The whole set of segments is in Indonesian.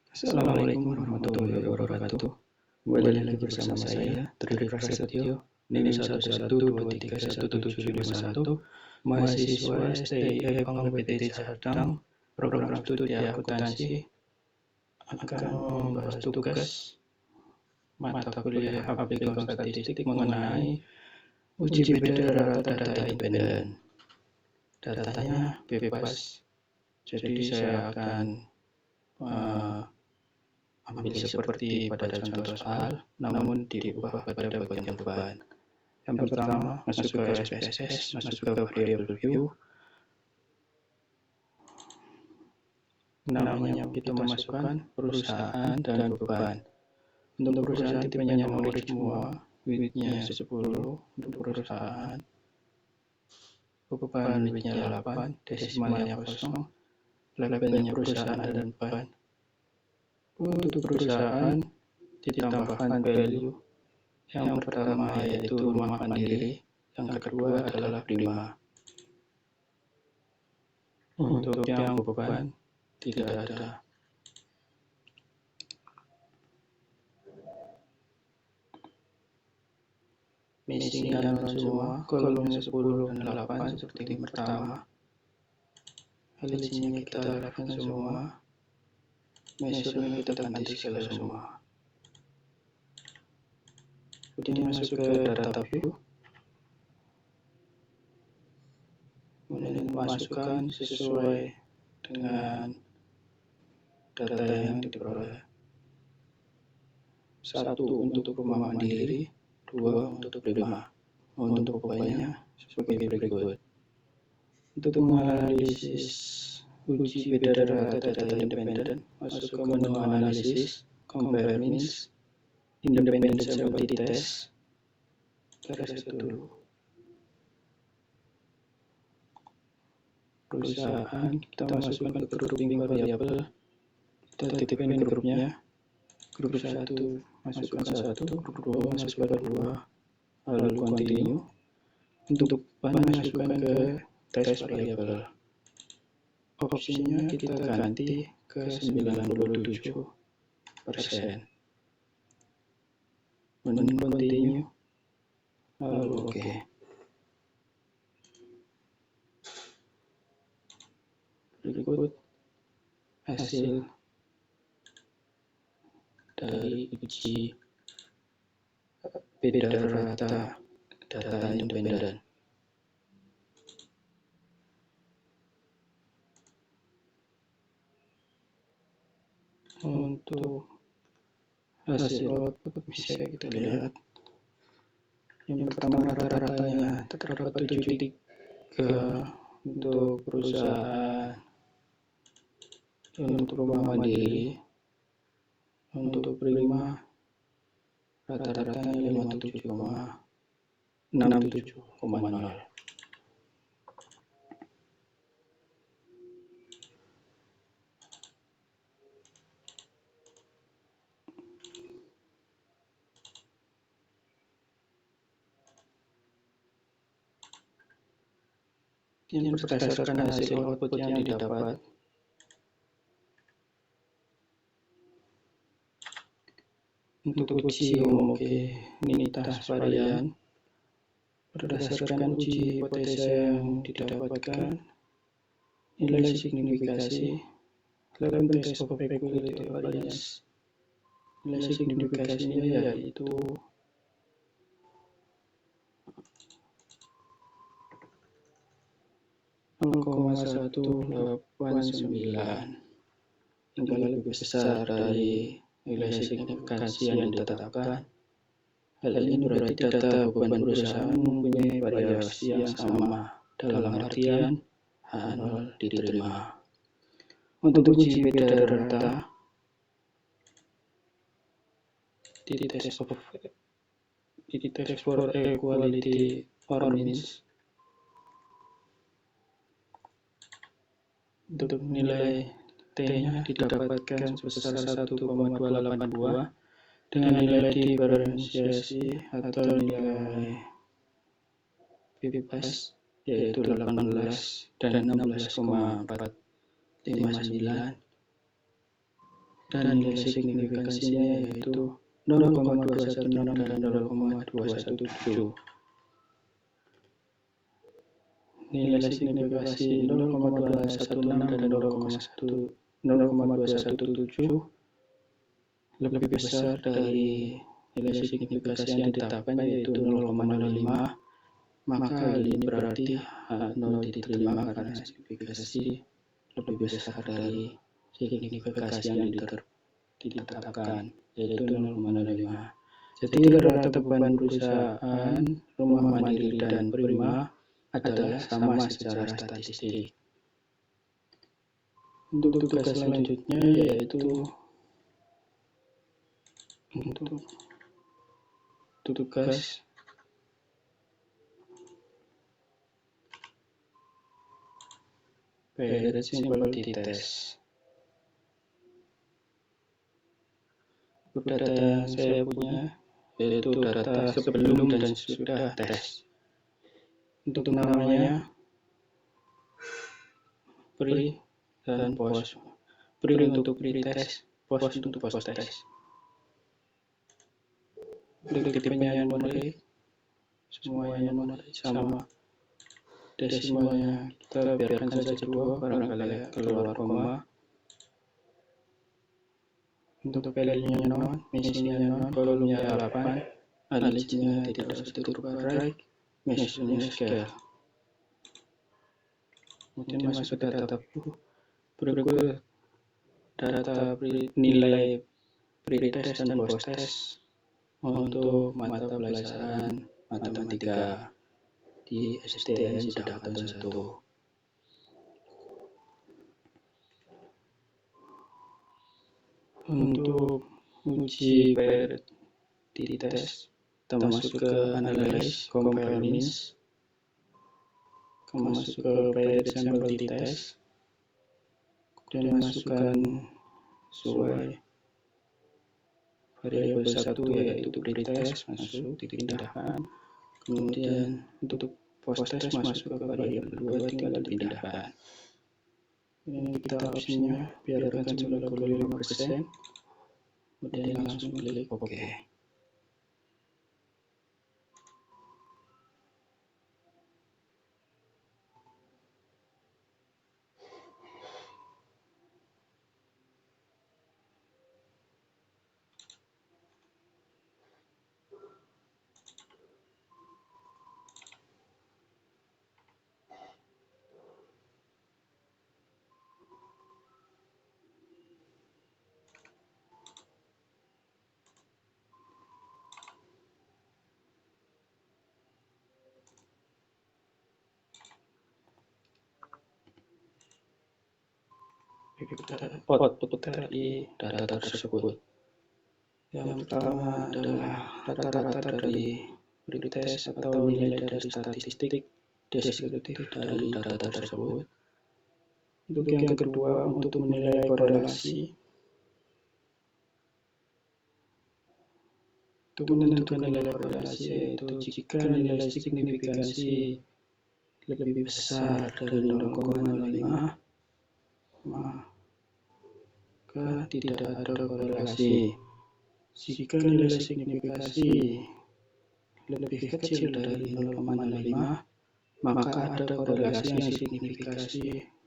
Assalamualaikum warahmatullahi wabarakatuh. Kembali lagi bersama saya, Tri Prasetyo, NIM 112317751, mahasiswa STIF PTT Jateng, program studi akuntansi, akan membahas tugas mata kuliah aplikasi statistik mengenai uji beda rata data independen. Datanya bebas, jadi saya akan ambil seperti pada contoh soal, namun diubah pada bagian beban. Yang pertama, masuk ke SPSS, masuk ke variable view. Namanya kita masukkan perusahaan dan beban. Untuk perusahaan tipenya numerik semua, widthnya 10 untuk perusahaan, beban widthnya 8, desimalnya kosong, labelnya perusahaan dan beban. Untuk perusahaan ditambahkan value. Yang pertama yaitu rumah mandiri, yang kedua adalah prima. Untuk yang beban tidak ada. Missingkan semua, kolomnya 10 dan 8 seperti yang pertama. Hal-halnya kita lakukan semua. Measurement kita ganti segala semua. Kemudian masuk ke data view. Kemudian masukkan sesuai dengan data yang diperoleh. 1 untuk rumah mandiri, 2 untuk prima. Untuk bebannya sebagai berikut. Untuk menganalisis uji beda rata data independen, masuk ke menu analisis, compare means, independent sample test. Kita reset dulu. Perusahaan, kita masukkan ke grouping variabel, kita titipkan grupnya. Grup 1 masukkan 1, grup 2 masukkan 2, lalu continue. Untuk beban masukkan ke test variabel. Opsinya kita ganti ke 97%. Kemudian continue, lalu oke. Berikut hasil dari uji beda rata data independen. Untuk hasil output bisa kita lihat. Yang pertama rata-ratanya terdapat 7,3 untuk perusahaan, untuk rumah mandiri, untuk prima rata-ratanya 57,0. Yang berdasarkan hasil output yang didapat, untuk uji homogenitas varian berdasarkan uji hipotesa yang didapatkan, nilai signifikasi 11 test of equality variance, nilai signifikasinya yaitu 0,189, yang lebih besar dari nilai signifikansi yang ditetapkan. Hal ini berarti data beban perusahaan mempunyai variasi yang sama, dalam artian H0 diterima. Untuk uji beda rata di test for equality or means, untuk nilai T-nya didapatkan sebesar 1,282 dengan nilai diferensiasi atau nilai bebas yaitu 18 dan 16,459. dan nilai signifikansinya yaitu 0,216 dan 0,217. Nilai signifikasi 0,216 dan 0,217 lebih besar dari nilai signifikasi yang ditetapkan yaitu 0,05, maka hal ini berarti 0 diterima karena signifikasi lebih besar dari signifikasi yang ditetapkan yaitu 0,05. Jadi rata beban perusahaan, rumah mandiri dan prima adalah sama secara statistik. Untuk tugas selanjutnya yaitu untuk tugas variability test. Data yang saya punya yaitu data sebelum dan sesudah tes. Untuk namanya pre dan post. Pre untuk pre-test, post untuk post-test. Untuk tipenya numerik, semuanya numerik sama. Desimalnya kita biarkan saja 2, barangkali keluar koma. Untuk value-nya non, misinya non, kolomnya 8, alijnya tidak usah dirubah right, measure-nya scale. Kemudian masuk ke data berikut data nilai pre-test dan post-test untuk mata pelajaran matematika di STN Sidakatan 1. Untuk uji variability test, kita masuk ke analyze, compare, means. Kita masuk ke variability test, kemudian masukkan sesuai variabel 1 yaitu pre-test, masuk, dipindahkan. Kemudian untuk post-test masuk ke variabel 2, tinggal dipindahkan. Ini kita opsinya biarkan 95%, kemudian langsung klik OK. Output dari data tersebut. Yang pertama adalah rata-rata dari pretest atau nilai dari statistik deskriptif dari data tersebut. Untuk yang kedua, untuk menilai korelasi. Untuk menentukan nilai korelasi yaitu jika nilai signifikansi lebih besar dari 0,05, maka tidak ada korelasi. Jika nilai signifikasi lebih kecil dari 0,05, maka ada korelasi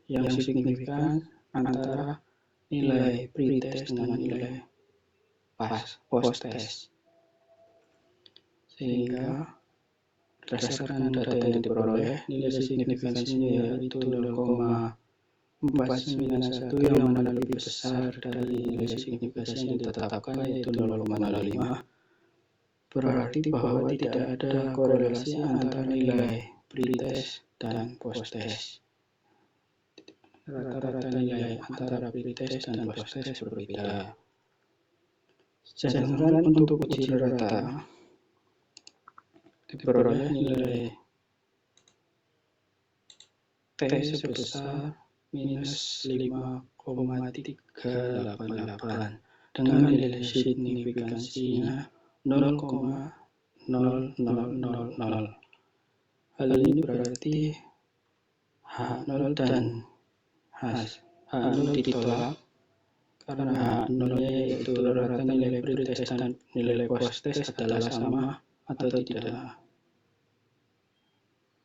yang signifikan antara nilai pre-test dengan nilai post-test. Sehingga berdasarkan data yang diperoleh, nilai signifikansinya yaitu 0,491 yang mana lebih besar dari nilai signifikasi yang ditetapkan yaitu 0,05. Berarti bahwa tidak ada korelasi antara nilai pre-test dan post-test. Rata-rata nilai antara pre-test dan post-test berbeda. Sedangkan untuk uji rata diperoleh nilai T sebesar minus 5,388 dengan nilai signifikansinya 0,0000. Hal ini berarti H0 dan H0 ditolak karena H0-nya yaitu rata nilai pretest dan nilai post-test adalah sama atau tidak,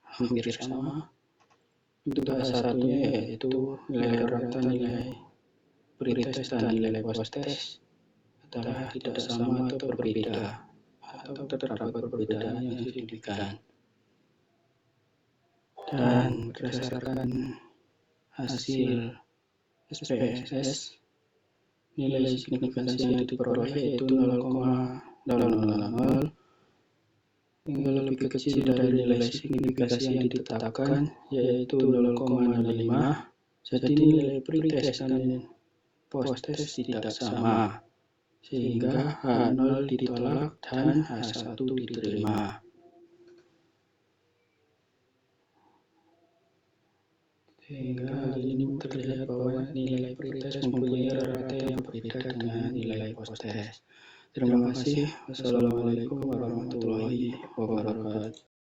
hampir sama. Untuk H1-nya yaitu nilai rata nilai pretest dan nilai post-test adalah tidak sama atau berbeda, atau terdapat perbedaan yang signifikan. Dan berdasarkan hasil SPSS, nilai signifikansi yang diperoleh yaitu 0,000 hingga lebih kecil dari nilai signifikansi yang ditetapkan yaitu 0,05. Jadi nilai pretest dan post-test tidak sama, sehingga H0 ditolak dan H1 diterima. Sehingga hal ini terlihat bahwa nilai pretest mempunyai rata yang berbeda dengan nilai post-test. Terima kasih. Wassalamualaikum warahmatullahi wabarakatuh.